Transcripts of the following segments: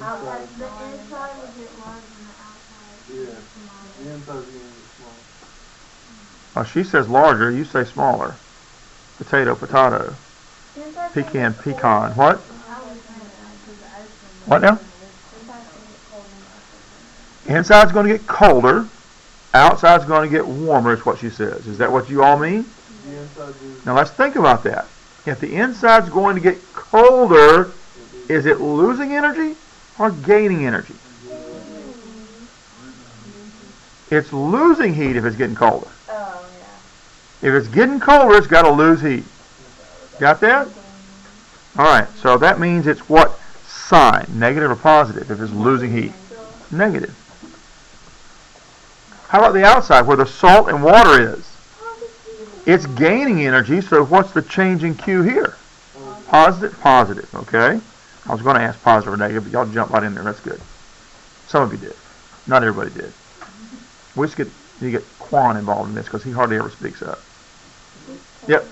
Outside, the inside would get large and the outside would get smaller. The inside's going to get small. Oh, she says larger, you say smaller. Potato, potato. Pecan, pecan. What? What now? Inside's going to get colder. Outside's going to get warmer is what she says. Is that what you all mean? Now let's think about that. If the inside's going to get colder, is it losing energy or gaining energy? It's losing heat if it's getting colder. Oh, yeah. If it's getting colder, it's got to lose heat. Got that? Alright, so that means it's what sign? Negative or positive if it's losing heat? Negative. How about the outside where the salt and water is? It's gaining energy, so what's the change in Q here? Positive, positive, okay? I was going to ask positive or negative, but y'all jumped right in there. That's good. Some of you did. Not everybody did. We just you get Quan involved in this because he hardly ever speaks up. Yep.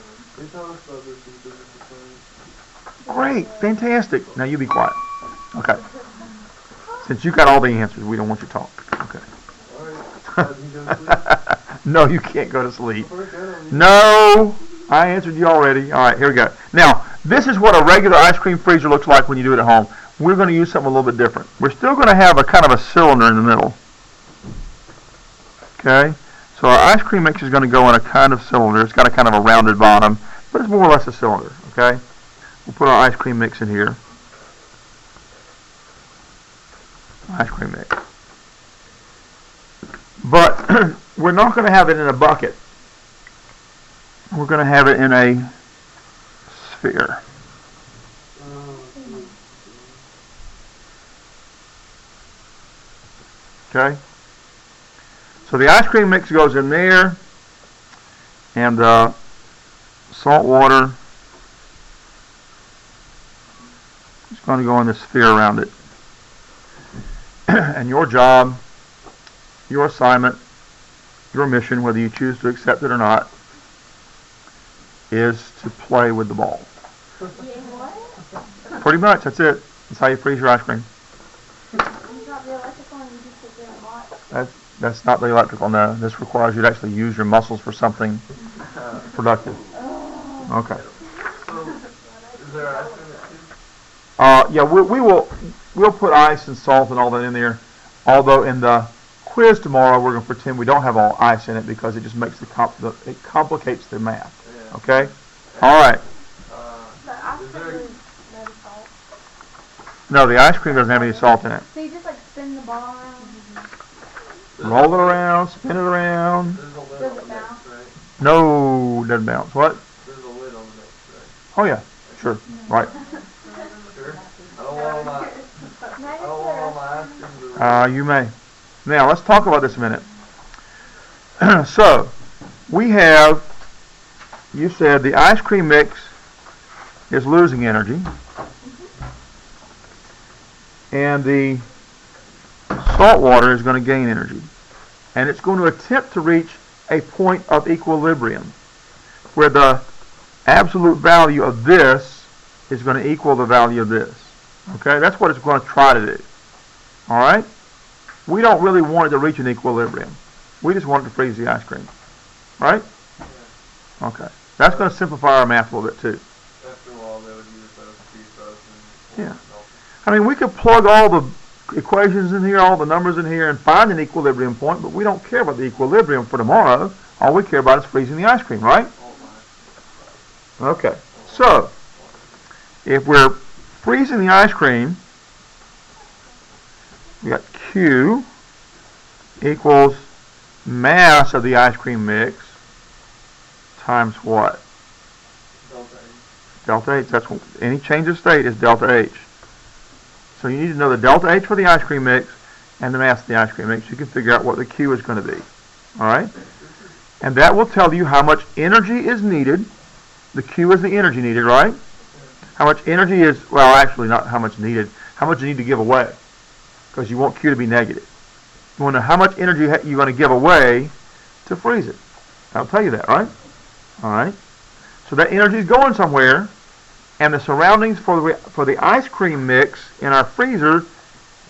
Great, fantastic. Now you be quiet. Okay. Since you got all the answers, we don't want you to talk. Okay. No, you can't go to sleep. No, I answered you already. All right, here we go. Now, this is what a regular ice cream freezer looks like when you do it at home. We're going to use something a little bit different. We're still going to have a kind of a cylinder in the middle. Okay, so our ice cream mix is going to go in a kind of cylinder. It's got a kind of a rounded bottom, but it's more or less a cylinder. Okay, we'll put our ice cream mix in here. Ice cream mix. But we're not going to have it in a bucket. We're going to have it in a sphere. Okay? So the ice cream mix goes in there, and the salt water is going to go in the sphere around it. And your job, your assignment, your mission, whether you choose to accept it or not, is to play with the ball. Pretty much, that's it. That's how you freeze your ice cream. That's not the electrical, no. This requires you to actually use your muscles for something productive. Okay. So, is there ice in it too? Yeah, we'll put ice and salt and all that in there. Although in the quiz tomorrow, we're going to pretend we don't have all ice in it because it just makes it complicates the math. Yeah. Okay? All right. Is there... No, the ice cream doesn't have any salt in it. So you just like spin the ball around? Roll it around, spin it around. There's a lid Does on it the mix, bounce? right? No, doesn't bounce. What? There's a lid on the mix, right? Oh yeah, sure, right. Sure? I don't want all my ice cream to... You may. Now let's talk about this a minute. So we have, you said the ice cream mix is losing energy, and the salt water is going to gain energy, and it's going to attempt to reach a point of equilibrium where the absolute value of this is going to equal the value of this. Okay, that's what it's going to try to do. All right, we don't really want it to reach an equilibrium. We just want it to freeze the ice cream, right? Okay, that's going to simplify our math a little bit too. After a while, they would use those P-Frozen. Yeah, I mean we could plug all the equations in here, all the numbers in here, and find an equilibrium point, but we don't care about the equilibrium for tomorrow. All we care about is freezing the ice cream, right? Okay, so if we're freezing the ice cream, we got Q equals mass of the ice cream mix times what? Delta H. Delta H. That's what, any change of state is delta H. So you need to know the delta H for the ice cream mix and the mass of the ice cream mix. You can figure out what the Q is going to be. All right? And that will tell you how much energy is needed. The Q is the energy needed, right? How much energy is, well, actually not how much needed, how much you need to give away. Because you want Q to be negative. You want to know how much energy you're going to give away to freeze it. I'll tell you that, right? All right? So that energy is going somewhere, and the surroundings for the ice cream mix in our freezer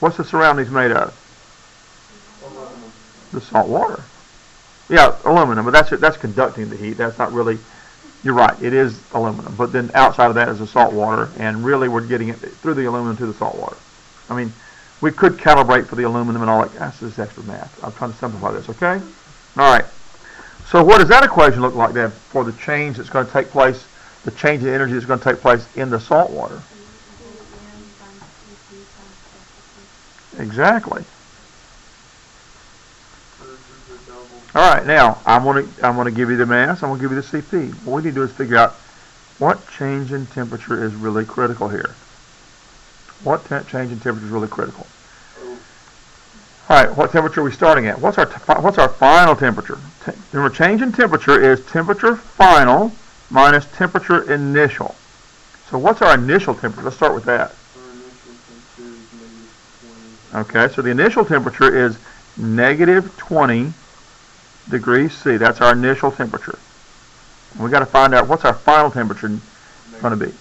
What's the surroundings made of? Aluminum. The salt water. Yeah, aluminum, but that's conducting the heat. That's not really, you're right, it is aluminum. But then outside of that is the salt water, and really we're getting it through the aluminum to the salt water. I mean, we could calibrate for the aluminum and all that. That's just extra math. I'm trying to simplify this, okay? All right. So what does that equation look like then for the change that's going to take place, the change in energy that's going to take place in the salt water? Exactly. All right, now I'm going to give you the mass. I'm going to give you the CP. What we need to do is figure out what change in temperature is really critical here. What change in temperature is really critical? All right, what temperature are we starting at? What's our final temperature? Remember, change in temperature is temperature final minus temperature initial. So what's our initial temperature? Let's start with that. Okay, so the initial temperature is negative 20 degrees C. That's our initial temperature. And we got to find out what's our final temperature going to be.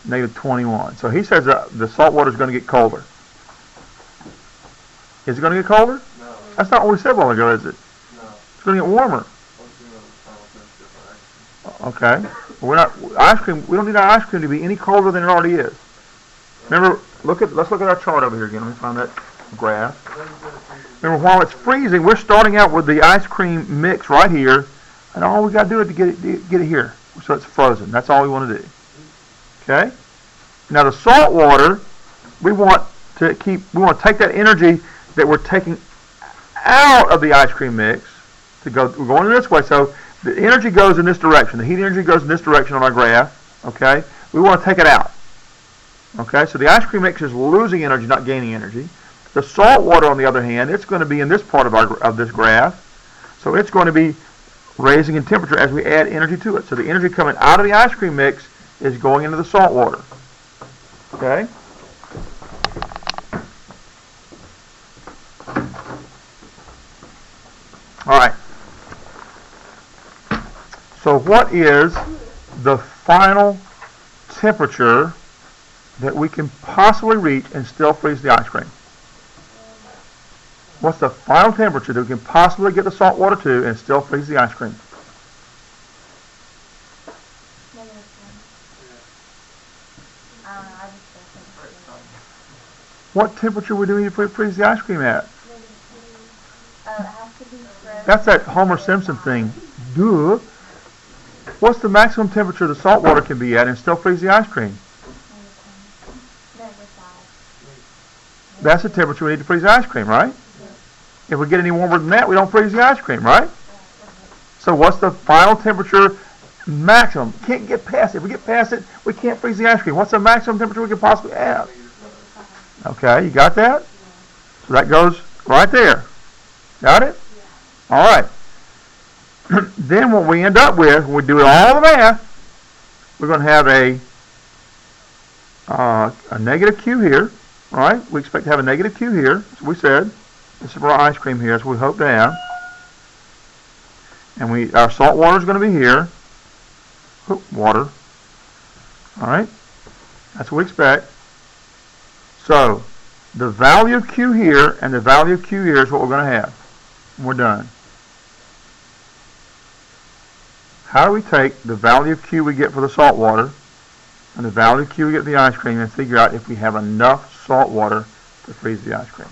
Negative 21. So he says that the salt water is going to get colder. Is it going to get colder? No. That's not what we said a while ago, is it? No. It's going to get warmer. Okay. We're not ice cream. We don't need our ice cream to be any colder than it already is. Remember, let's look at our chart over here again. Let me find that graph. Remember, while it's freezing, we're starting out with the ice cream mix right here, and all we got to do is to get it here, so it's frozen. That's all we want to do. Okay. Now the salt water, we want to take that energy that we're taking out of the ice cream mix to go. We're going this way, so the energy goes in this direction. The heat energy goes in this direction on our graph. Okay. We want to take it out. Okay. So the ice cream mix is losing energy, not gaining energy. The salt water, on the other hand, it's going to be in this part of this graph. So it's going to be raising in temperature as we add energy to it. So the energy coming out of the ice cream mix is going into the salt water. Okay? All right. So what is the final temperature that we can possibly reach and still freeze the ice cream? What's the final temperature that we can possibly get the salt water to and still freeze the ice cream? What temperature would we need to freeze the ice cream at? That's that Homer Simpson thing. Duh. What's the maximum temperature the salt water can be at and still freeze the ice cream? That's the temperature we need to freeze the ice cream, right? If we get any warmer than that, we don't freeze the ice cream, right? So what's the final temperature maximum? Can't get past it. If we get past it, we can't freeze the ice cream. What's the maximum temperature we can possibly have? Okay, you got that? So that goes right there. Got it? All right. Then what we end up with, when we do all the math, we're going to have a negative Q here. All right? We expect to have a negative Q here, as we said. This is our ice cream here, as we hope to have. And our salt water is going to be here. Water. All right? That's what we expect. So, the value of Q here and the value of Q here is what we're going to have. And we're done. How do we take the value of Q we get for the salt water and the value of Q we get for the ice cream and figure out if we have enough salt water to freeze the ice cream?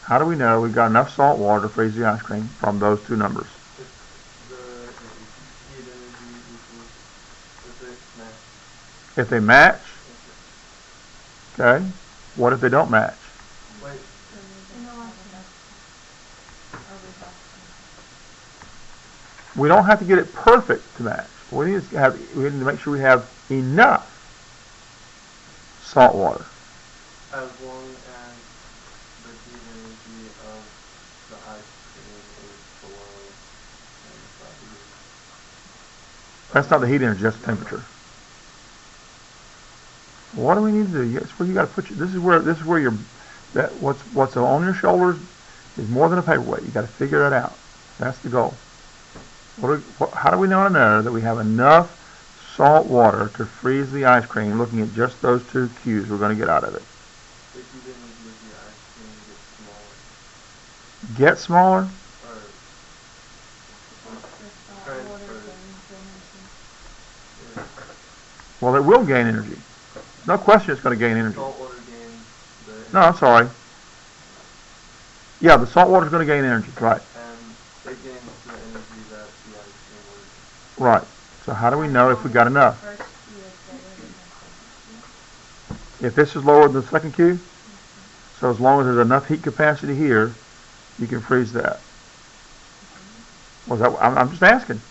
How do we know we've got enough salt water to freeze the ice cream from those two numbers? If they match, okay. What if they don't match? We don't have to get it perfect to match. We need to make sure we have enough salt water. As long as the heat energy of the ice cream is below 95 degrees. That's not the heat energy, that's the temperature. What do we need to do? That's where you got to put this is where you're what's on your shoulders is more than a paperweight. You got to figure that out. That's the goal. How do we know that we have enough salt water to freeze the ice cream, looking at just those two Q's we're going to get out of it? If you didn't use the ice cream, get smaller. Get smaller? Well, it will gain energy. No question it's going to gain energy. Salt water gains the energy. No, I'm sorry. Yeah, the salt water is going to gain energy, right. And it gains the energy that the ice cream was. Right. So how do we know if we got enough? If this is lower than the second Q, so as long as there's enough heat capacity here, you can freeze that. Was that? I'm just asking.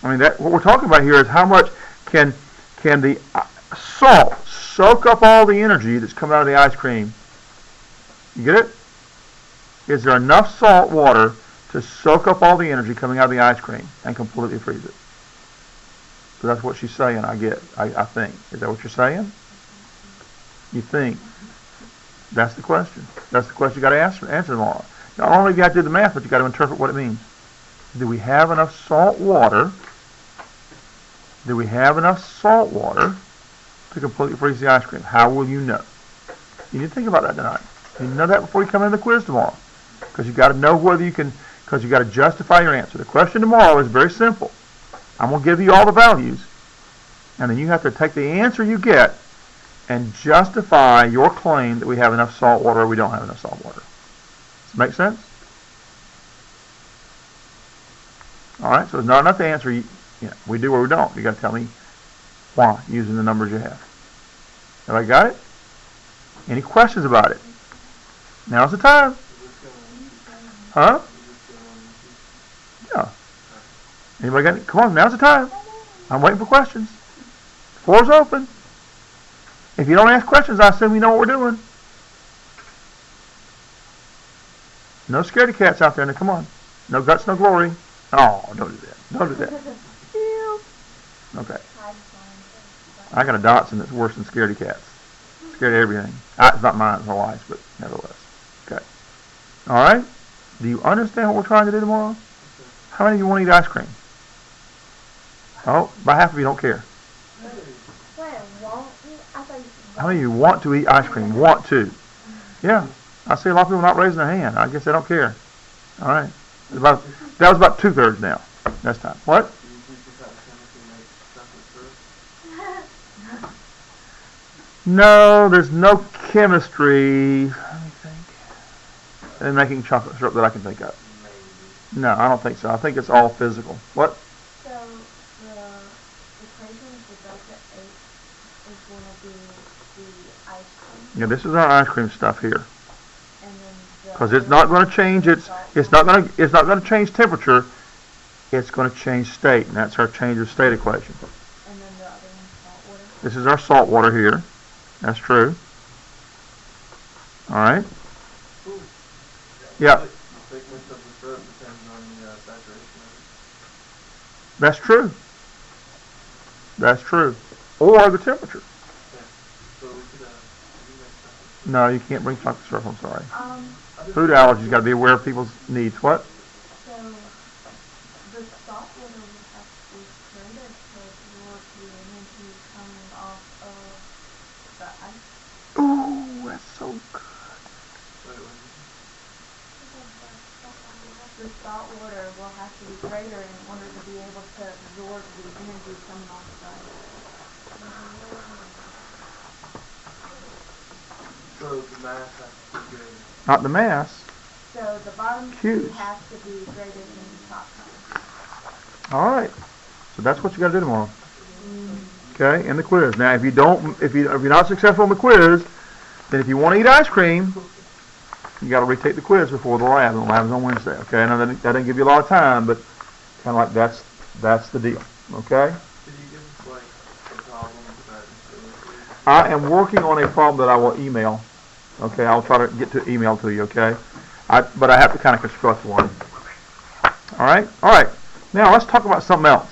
I mean, that what we're talking about here is how much can the salt soak up all the energy that's coming out of the ice cream? You get it? Is there enough salt water to soak up all the energy coming out of the ice cream and completely freeze it? So that's what she's saying, I think. Is that what you're saying? You think? That's the question. That's the question you got to answer tomorrow. Not only do you have to do the math, but you got to interpret what it means. Do we have enough salt water? Do we have enough salt water to completely freeze the ice cream? How will you know? You need to think about that tonight. You need to know that before you come in the quiz tomorrow. Because you got to know whether you can, because you got to justify your answer. The question tomorrow is very simple. I'm going to give you all the values, and then you have to take the answer you get and justify your claim that we have enough salt water or we don't have enough salt water. Does that make sense? All right, so it's not enough to answer, we do or we don't. You got to tell me why using the numbers you have. Everybody got it? Any questions about it? Now's the time. Huh? Yeah. Anybody got it? Come on, now's the time. I'm waiting for questions. The floor's open. If you don't ask questions, I assume you know what we're doing. No scaredy cats out there. Now, come on. No guts, no glory. Oh, don't do that. Don't do that. Okay. I got a Dotson that's worse than scaredy cats. Scared of everything. It's not mine, it's my wife's, but nevertheless. Okay. All right. Do you understand what we're trying to do tomorrow? How many of you want to eat ice cream? Oh, about half of you don't care. How many of you want to eat ice cream? Want to? Yeah. I see a lot of people not raising their hand. I guess they don't care. All right. That was about 2/3 now. Next time. What? No, there's no chemistry. Let me think. In making chocolate syrup that I can think of. No, I don't think so. I think it's all physical. What? So the equation of the delta H is going to be the ice cream. Yeah, this is our ice cream stuff here. And then because it's not going to change it's not going to change temperature. It's going to change state, and that's our change of state equation. And then the other one's salt water. This is our salt water here. That's true. All right. Yeah. The thickness of the syrup depends on the saturation of it. That's true. That's true. Or the temperature. Yeah. So we could No, you can't bring chocolate syrup. I'm sorry. Food So allergies got to be aware of people's needs. What? the salt water would have to be created to absorb the energy coming off of the ice. Ooh, that's so good. The salt water will have to be greater in order to be able to absorb the energy coming off the ice. So the mass has to be greater. Not the mass. So the bottom Q's. Q has to be greater than the top Q. All right. So that's what you got to do tomorrow. Okay, in the quiz. Now, if you're not successful in the quiz, then if you want to eat ice cream, you got to retake the quiz before the lab. And the lab is on Wednesday. Okay, and that didn't give you a lot of time, but kind of like that's the deal. Okay. Did you give us like a problem that I am working on a problem that I will email. Okay, I'll try to get to email to you. Okay, but I have to kind of construct one. All right. Now let's talk about something else.